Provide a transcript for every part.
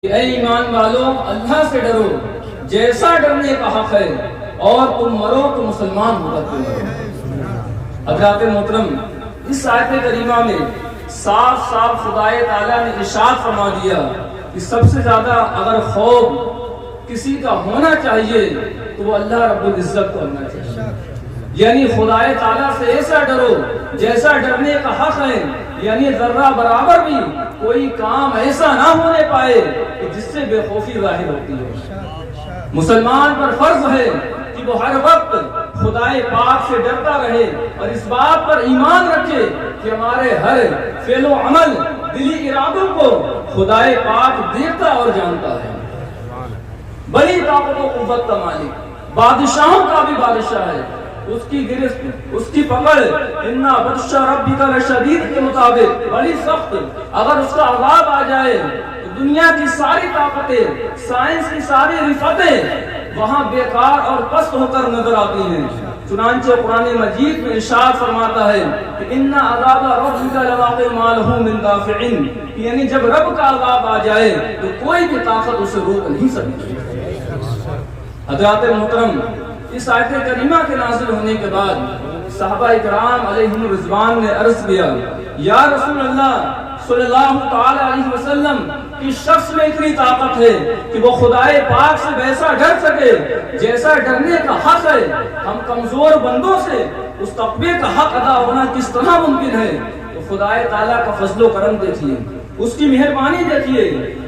اے ایمان والو، اللہ سے ڈرو جیسا ڈرنے کا حق ہے، اور تم مرو تو مسلمان ہو کر مرو۔ حضرات محترم، اس آیت کریمہ میں صاف صاف خدائے تعالیٰ نے ارشاد فرما دیا کہ سب سے زیادہ اگر خوف کسی کا ہونا چاہیے تو وہ اللہ رب العزت کو ہونا چاہیے، یعنی خدائے تعالیٰ سے ایسا ڈرو جیسا ڈرنے کا حق ہے، یعنی ذرہ برابر بھی کوئی کام ایسا نہ ہونے پائے کہ جس سے بے خوفی ظاہر ہوتی ہے۔ مسلمان پر فرض ہے کہ وہ ہر وقت خدائے پاک سے ڈرتا رہے اور اس بات پر ایمان رکھے کہ ہمارے ہر فعل و عمل، دلی ارادوں کو خدائے پاک دیکھتا اور جانتا ہے۔ بڑی طاقت و قوت کا مالک، بادشاہوں کا بھی بادشاہ ہے، اس کی گرفت، اس کی پکڑ اِنَّا بَطْشَ رَبِّكَ لَشَدِيدٌ کے مطابق بڑی سخت، اگر اس کا عذاب آ جائے تو دنیا کی ساری طاقتیں، سائنس کی ساری رفتیں وہاں بیکار اور پست ہو کر نظر آتی ہیں۔ چنانچہ قرآن مجید میں ارشاد فرماتا ہے کہ اِنَّ عَذَابَ رَبِّكَ لَوَاقِعٌ مَا لَهُ مِن دَافِعٍ، یعنی جب رب کا عذاب آ جائے تو کوئی بھی طاقت اسے روک نہیں سکتی۔ حضرات محترم، اس آیت کریمہ کے نازل ہونے کے بعد صحابہ اکرام علیہم رضوان نے عرض کیا، یا رسول اللہ صلی اللہ تعالی علیہ وسلم کی شخص میں اتنی طاقت ہے کہ وہ خدائے پاک سے ویسا ڈر سکے جیسا ڈرنے کا حق ہے، ہم کمزور بندوں سے اس تقوی کا حق ادا ہونا کس طرح ممکن ہے؟ تو خدائے تعالیٰ کا فضل و کرم دیکھیے، اس کی مہربانی دیکھیے،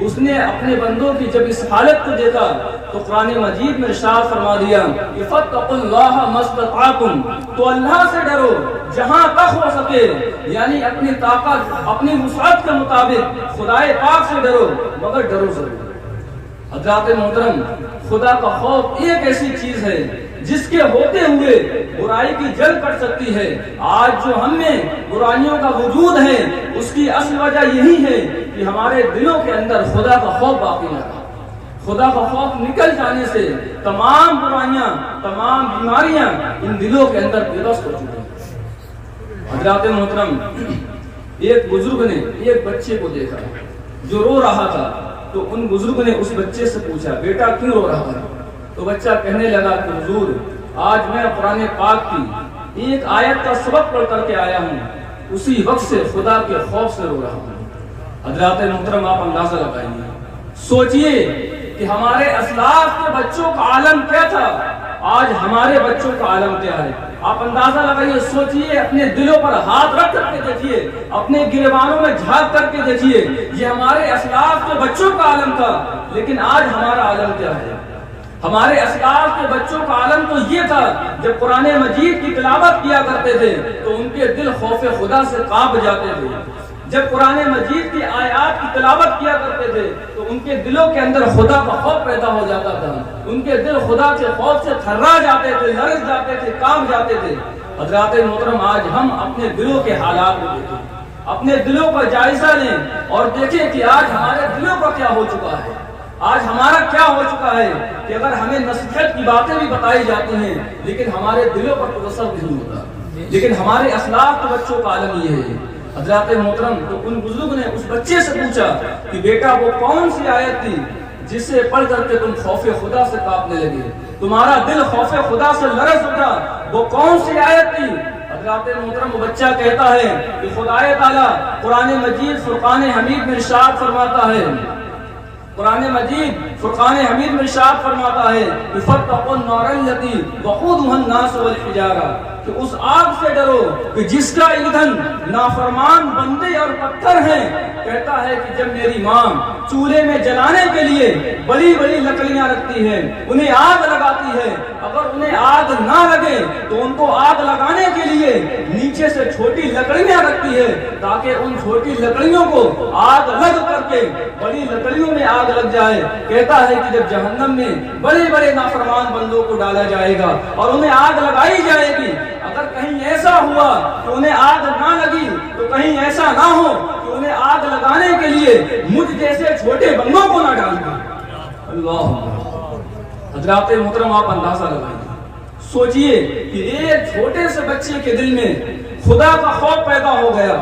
اس نے اپنے بندوں کی جب اس حالت کو دیکھا تو قرآن مجید میں ارشاد فرما دیا کہ فَاتَّقُوا اللَّهَ مَا اسْتَطَعْتُمْ، تو اللہ سے ڈرو جہاں تک ہو سکے، یعنی اپنی طاقت، اپنی وسعت کے مطابق خدائے پاک سے ڈرو، مگر ڈرو ضرور۔ حضرات محترم، خدا کا خوف ایک ایسی چیز ہے جس کے ہوتے ہوئے برائی کی جل پڑ سکتی ہے۔ آج جو ہم میں برائیوں کا وجود ہے اس کی اصل وجہ یہی ہے کہ ہمارے دلوں کے اندر خدا کا خوف باقی نہ رہا۔ خدا کا خوف نکل جانے سے تمام برائیاں، تمام بیماریاں ان دلوں کے اندر پیوست ہو چکی ہیں۔ حضرات محترم، ایک بزرگ نے ایک بچے کو دیکھا جو رو رہا تھا، تو ان بزرگ نے اس بچے سے پوچھا، بیٹا کیوں رو رہا ہے؟ تو بچہ کہنے لگا کہ حضور، آج میں قرآن پاک کی ایک آیت کا سبق پڑھ کر کے آیا ہوں، اسی وقت سے خدا کے خوف سے رو رہا ہوں۔ حضرات محترم، آپ اندازہ لگائیے، سوچئے کہ ہمارے اسلاف کے بچوں کا عالم کیا تھا، آج ہمارے بچوں کا عالم کیا ہے۔ آپ اندازہ لگائیے، سوچئے، اپنے دلوں پر ہاتھ رکھ کر کے دیکھیے، اپنے گریبانوں میں جھانک کر کے دیکھیے، یہ ہمارے اسلاف کے بچوں کا عالم تھا، لیکن آج ہمارا عالم کیا ہے؟ ہمارے اسلاف کے بچوں کا عالم تو یہ تھا، جب قرآن مجید کی تلاوت کیا کرتے تھے تو ان کے دل خوف خدا سے کانپ جاتے تھے۔ جب قرآن مجید کی آیات کی تلاوت کیا کرتے تھے تو ان کے دلوں کے اندر خدا کا خوف پیدا ہو جاتا تھا، ان کے دل خدا کے خوف سے تھرا جاتے تھے، لرز جاتے تھے، کانپ جاتے تھے۔ حضرات محترم، آج ہم اپنے دلوں کے حالات کو دیکھیں، اپنے دلوں کا جائزہ لیں اور دیکھیں کہ آج ہمارے دلوں کا کیا ہو چکا ہے، آج ہمارا کیا ہو چکا ہے کہ اگر ہمیں نصیحت کی باتیں بھی بتائی جاتی ہیں لیکن ہمارے دلوں پر کوئی اثر نہیں ہوتا، لیکن ہمارے اسلاف کے بچوں کا عالم یہ ہے۔ حضرات محترم، تو ان بزرگ نے اس بچے سے پوچھا کہ بیٹا وہ کون سی آیت تھی جسے پڑھ کر کے تم خوف خدا سے کانپنے لگے، تمہارا دل خوف خدا سے لرز اٹھا، وہ کون سی آیت تھی؟ حضرات محترم، وہ بچہ کہتا ہے کہ خدائے تعالیٰ قرآن مجید فرقان حمید میں ارشاد فرماتا ہے، قرآن مجید فرقان حمید میں ارشاد فرماتا ہے کہ فَاتَّقُوا النَّارَ الَّتِي وَقُودُهَا النَّاسُ وَالْحِجَارَةُ، کہ اس آگ سے ڈرو کہ جس کا ایندھن نافرمان بندے اور پتھر ہیں۔ کہتا ہے کہ جب میری ماں چولہے میں جلانے کے لیے بڑی بڑی لکڑیاں رکھتی ہے، انہیں آگ لگاتی ہے، اگر انہیں آگ نہ لگے تو ان کو آگ لگانے کے لیے نیچے سے چھوٹی لکڑیاں رکھتی ہے تاکہ ان چھوٹی لکڑیوں کو آگ لگ کر کے بڑی لکڑیوں میں آگ لگ جائے۔ کہتا ہے کہ جب جہنم میں بڑے بڑے نافرمان بندوں کو ڈالا جائے گا اور انہیں آگ لگائی جائے گی، اگر کہیں ایسا ہوا کہ انہیں آگ نہ لگی تو کہیں ایسا نہ ہو کہ انہیں آگ لگانے کے لیے مجھ جیسے چھوٹے بندوں کو نہ ڈال دیں۔ اللہ، حضرات محترم، آپ اندازہ لگائیے، سوچئے کہ ایک چھوٹے سے بچے کے دل میں خدا کا خوف پیدا ہو گیا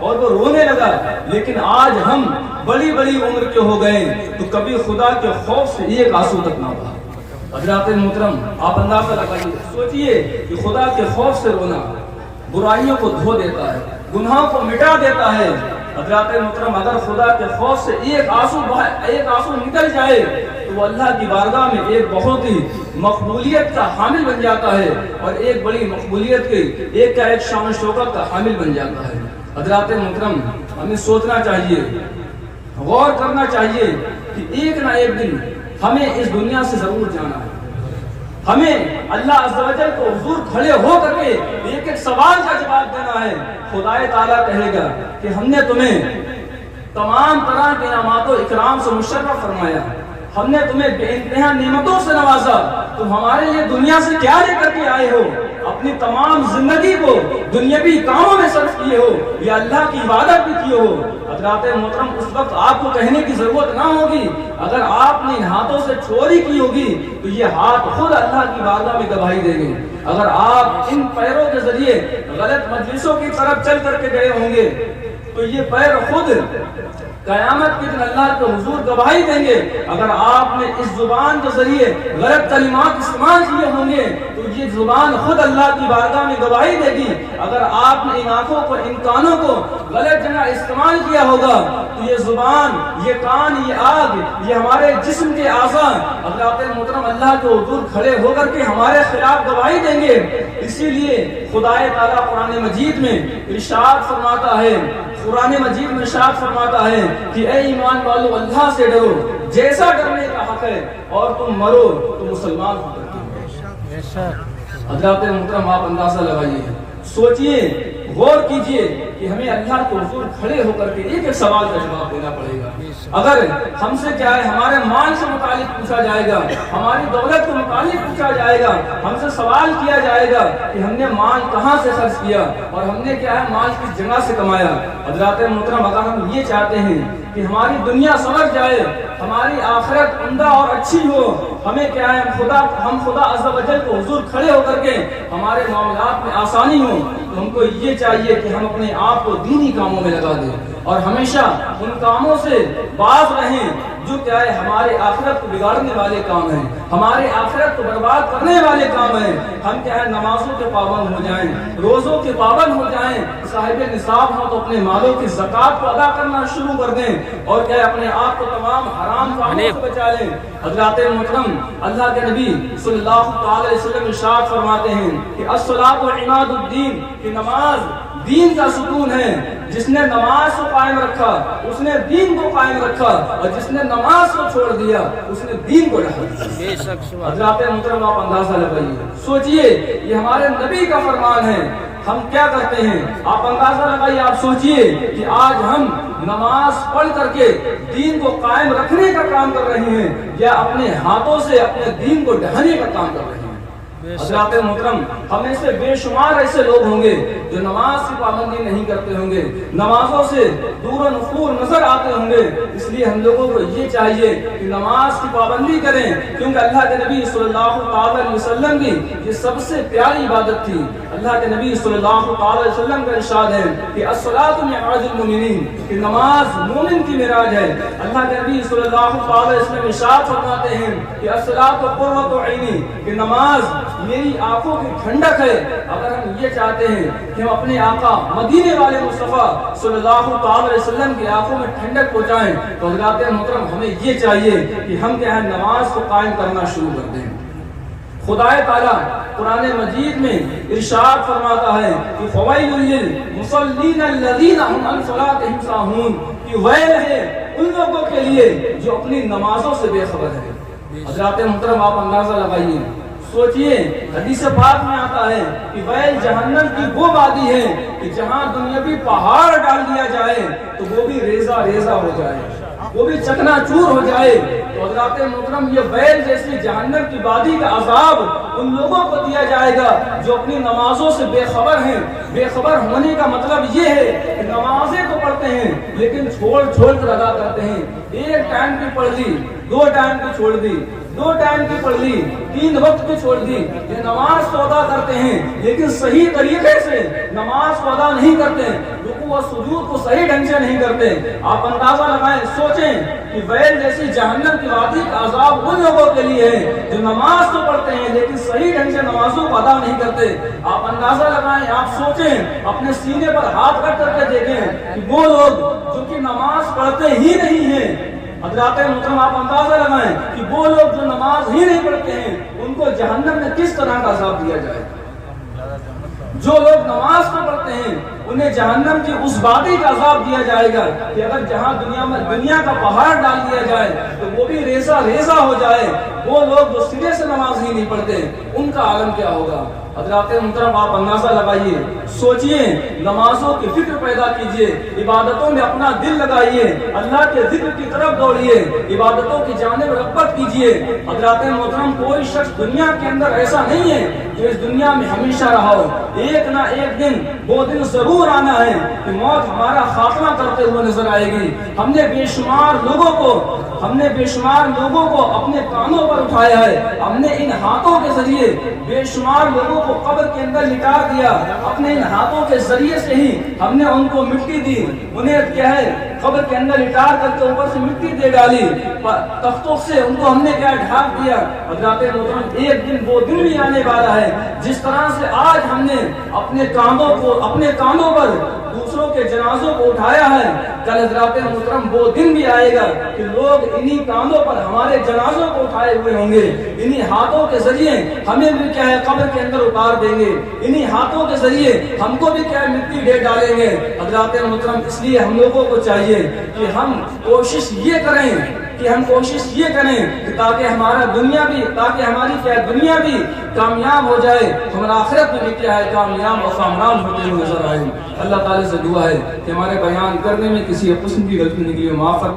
اور وہ رونے لگا، لیکن آج ہم بڑی بڑی عمر کے ہو گئے تو کبھی خدا کے خوف سے ایک آنسو تک نہ بہا۔ حضرات محترم آپ اندازہ لگائیے، سوچئے کہ خدا کے خوف سے رونا برائیوں کو دھو دیتا ہے، گناہوں کو مٹا دیتا ہے۔ حضرات محترم اگر خدا کے خوف سے ایک آنسو نکل جائے تو وہ اللہ کی بارگاہ میں ایک بہت ہی مقبولیت کا حامل بن جاتا ہے، اور ایک بڑی مقبولیت کے ایک شان و شوکت کا حامل بن جاتا ہے۔ حضرات محترم ہمیں سوچنا چاہیے، غور کرنا چاہیے کہ ایک نہ ایک دن ہمیں اس دنیا سے ضرور جانا ہے۔ ہمیں اللہ عز و جل کو حضور کھڑے ہو کر کے ایک ایک سوال کا جواب دینا ہے۔ خدا تعالیٰ کہے گا کہ ہم نے تمہیں تمام طرح کے انعامات و اکرام سے مشرف فرمایا، ہم نے تمہیں بے انتہا نعمتوں سے نوازا، تم ہمارے لیے دنیا سے کیا لے کر کے آئے ہو؟ اپنی تمام زندگی کو دنیاوی کاموں میں صرف کیے ہو یا اللہ کی عبادت بھی کیے ہو؟ حضرات محترم اس وقت آپ کو کہنے کی ضرورت نہ ہوگی، اگر آپ نے ان ہاتھوں سے چوری کی ہوگی تو یہ ہاتھ خود اللہ کی بارگاہ میں گواہی دیں گے۔ اگر آپ ان پیروں کے ذریعے غلط مجلسوں کی طرف چل کر کے گئے ہوں گے تو یہ پیر خود قیامت کے دن اللہ کے حضور گواہی دیں گے۔ اگر آپ نے اس زبان کے ذریعے غلط کلمات استعمال کیے ہوں گے تو یہ زبان خود اللہ کی بارگاہ میں گواہی دے گی۔ اگر آپ نے ان آنکھوں کو، ان کانوں کو غلط جگہ استعمال کیا ہوگا تو یہ زبان، یہ کان، یہ آگ، یہ ہمارے جسم کے اعضاء حضرات محترم اللہ کے حضور کھڑے ہو کر کے ہمارے خلاف گواہی دیں گے۔ اسی لیے خدا تعالیٰ قرآن مجید میں ارشاد فرماتا ہے، کہ اے ایمان والو اللہ سے ڈرو جیسا ڈرنے کا حق ہے، اور تم مرو تو مسلمان ہو کر کے۔ حضرات محترم آپ اندازہ لگائیے، سوچئے، غور کیجئے کہ ہمیں اللہ کے حضور کھڑے ہو کر کے ایک ایک سوال کا جواب دینا پڑے گا۔ اگر ہم سے کیا ہے، ہمارے مال سے متعلق پوچھا جائے گا، ہماری دولت کے متعلق پوچھا جائے گا، ہم سے سوال کیا جائے گا کہ ہم نے مال کہاں سے خرچ کیا اور ہم نے کیا ہے مال کس جگہ سے کمایا۔ حضرات محترم اگر ہم یہ چاہتے ہیں کہ ہماری دنیا سنور جائے، ہماری آخرت عمدہ اور اچھی ہو، ہمیں کیا ہے ہم خدا عز و جل کو حضور کھڑے ہو کر کے ہمارے معاملات میں آسانی ہو، تو ہم کو یہ چاہیے کہ ہم اپنے آپ کو دینی کاموں میں لگا دیں اور ہمیشہ ان کاموں سے باز رہیں جو کیا ہے ہمارے آخرت کو بگاڑنے والے کام ہیں، ہمارے آخرت کو برباد کرنے والے کام ہیں۔ ہم کیا ہے نمازوں کے پابند ہو جائیں، روزوں کے پابند ہو جائیں، صاحب نصاب ہو تو اپنے مالوں کی زکات کو ادا کرنا شروع کر دیں، اور کیا ہے اپنے آپ کو تمام حرام کاموں سے بچا لیں۔ حضرات محترم اللہ کے نبی صلی اللہ علیہ وسلم ارشاد فرماتے ہیں کہ الصلاۃ عماد الدین، کہ نماز دین کا ستون ہے۔ جس نے نماز کو قائم رکھا اس نے دین کو قائم رکھا، اور جس نے نماز کو چھوڑ دیا اس نے دین کو ڈھا دیا۔ حضرات محترم آپ اندازہ لگائیے، سوچئے یہ ہمارے نبی کا فرمان ہے، ہم کیا کرتے ہیں؟ آپ اندازہ لگائیے، آپ سوچئے کہ آج ہم نماز پڑھ کر کے دین کو قائم رکھنے کا کام کر رہے ہیں یا اپنے ہاتھوں سے اپنے دین کو ڈھانے کا کام کر رہے ہیں۔ حضرات محترم ہمیں سے بے شمار ایسے لوگ ہوں گے جو نماز کی پابندی نہیں کرتے ہوں گے، نمازوں سے دور و نفور نظر آتے ہوں گے۔ اس لیے ہم لوگوں کو یہ چاہیے کہ نماز کی پابندی کریں، کیونکہ اللہ کے نبی صلی اللہ علیہ وسلم کی یہ سب سے پیاری عبادت تھی۔ اللہ کے نبی صلی اللہ علیہ وسلم کا ارشاد ہے کہ الصلاۃ معراج المؤمنین، کہ نماز مومن کی معراج ہے۔ اللہ کے نبی صلی اللہ علیہ وسلم ارشاد فرماتے ہیں کہ الصلاۃ قرۃ عینی، کہ نماز میری آنکھوں کی ٹھنڈک ہے۔ اگر ہم یہ چاہتے ہیں کہ ہم اپنے آقا مدینے والے مصطفیٰ صلی اللہ علیہ وسلم کی آنکھوں میں ٹھنڈک پہنچائیں تو حضرات محترم ہمیں یہ چاہیے کہ ہم کیا ہے نماز کو قائم کرنا شروع کر دیں۔ خدا تعالیٰ قرآن مجید میں ارشاد فرماتا ہے کہ فویل للمصلین الذین هم عن صلاتهم ساہون، کہ ویل ہے ان لوگوں کے لیے جو اپنی نمازوں سے بے خبر ہے۔ حضرات محترم آپ اندازہ لگائیے، سوچئے حدیث پاک میں آتا ہے کہ ویل جہنم کی وہ وادی ہے کہ جہاں دنیاوی پہاڑ ڈال دیا جائے تو وہ بھی ریزہ ریزہ ہو جائے، وہ بھی چکنا چور ہو جائے۔ تو حضرات محترم یہ ویل جیسی جہنم کی وادی کا عذاب ان لوگوں کو دیا جائے گا جو اپنی نمازوں سے بے خبر ہیں۔ بے خبر ہونے کا مطلب یہ ہے کہ نمازیں تو پڑھتے ہیں لیکن چھوڑ چھوڑ کر ادا کرتے ہیں۔ ایک ٹائم کی پڑھ لی، 2 ٹائم کی چھوڑ دی، 2 ٹائم کی پڑھ لی، 3 وقت کی چھوڑ دی، یہ نماز کو ادا کرتے ہیں لیکن صحیح طریقے سے نماز کو ادا نہیں کرتے، رکوع و سجود کو صحیح ڈھنگ سے نہیں کرتے۔ آپ اندازہ لگائیں، سوچیں کہ ویل جیسی جہنم کی وادی کا عذاب ان لوگوں کے لیے ہے جو نماز تو پڑھتے ہیں لیکن صحیح ڈھنگ سے نمازوں کو ادا نہیں کرتے۔ آپ اندازہ لگائیں، آپ سوچیں، اپنے سینے پر ہاتھ رکھ کر کے دیکھیں کہ وہ لوگ جو کہ نماز پڑھتے ہی نہیں ہیں، حضرات محترم آپ اندازہ لگائیں کہ وہ لوگ جو نماز ہی نہیں پڑھتے ہیں ان کو جہنم میں کس طرح کا عذاب دیا جائے۔ جو لوگ نماز کو پڑھتے ہیں انہیں جہنم کی اس وادی کا عذاب دیا جائے گا کہ اگر جہاں دنیا کا پہاڑ ڈال دیا جائے تو وہ بھی ریزہ ریزہ ہو جائے۔ وہ لوگ جو سرے سے نماز ہی نہیں پڑھتے ان کا عالم کیا ہوگا۔ حضرات محترم آپ اندازہ لگائیے، سوچئے، نمازوں کی فکر پیدا کیجئے، عبادتوں میں اپنا دل لگائیے، اللہ کے ذکر کی طرف دوڑیے، عبادتوں کی جانب رغبت کیجئے۔ حضرات محترم کوئی شخص دنیا کے اندر ایسا نہیں ہے جو اس دنیا میں ہمیشہ رہا ہو۔ ایک نہ ایک دن وہ دن ضرور آنا ہے کہ موت ہمارا خاتمہ کرتے ہوئے نظر آئے گی۔ ہم نے بے شمار لوگوں کو اپنے کانوں پر اٹھایا ہے، ہم نے ان ہاتھوں کے ذریعے بے شمار لوگوں کو قبر کے اندر لٹا دیا، اپنے ان ہاتھوں کے ذریعے سے ہی ہم نے ان کو مٹی دی، انہیں کیا ہے قبر کے اندر لٹا کر کے اوپر سے مٹی دے ڈالی، تختوں سے ان کو ہم نے کیا ڈھانپ دیا۔ حضرات محترم ایک دن وہ دن بھی آنے والا ہے جس طرح سے آج ہم نے اپنے کاندھوں پر دوسروں کے جنازوں کو اٹھایا ہے، کل حضرات محترم وہ دن بھی آئے گا کہ لوگ انہی کاندھوں پر ہمارے جنازوں کو اٹھائے ہوئے ہوں گے، انہی ہاتھوں کے ذریعے ہمیں بھی کیا ہے قبر کے اندر اتار دیں گے، انہی ہاتھوں کے ذریعے ہم کو بھی کیا ہے مٹی دے ڈالیں گے۔ حضرات محترم اس لیے ہم لوگوں کو چاہیے کہ ہم کوشش یہ کریں کہ تاکہ ہماری کیا دنیا بھی کامیاب ہو جائے، ہمارا آخرت میں بھی کیا ہے کامیاب اور کامران ہوتے ہوئے نظر آئے۔ اللہ تعالی سے دعا ہے کہ ہمارے بیان کرنے میں کسی قسم کی غلطی نہیں کی معاف فرمائے۔